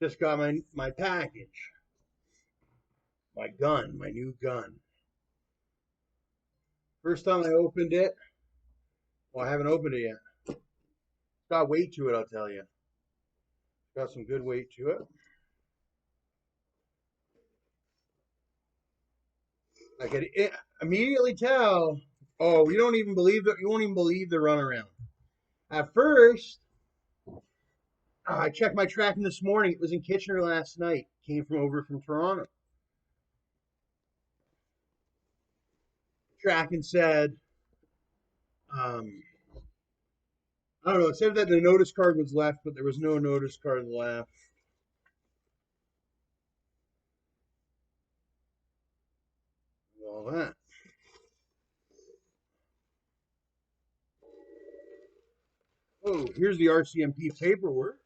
Just got my package, my gun, my new gun. First time I opened it, well, I haven't opened it yet. It's got weight to it, I'll tell you. It's got some good weight to it. I could immediately tell. Oh, you don't even believe that. You won't even believe the runaround. At first, I checked my tracking this morning. It was in Kitchener last night. Came from over from Toronto. Tracking said, um, I don't know. It said that the notice card was left, but there was no notice card left. All that. Oh, here's the RCMP paperwork.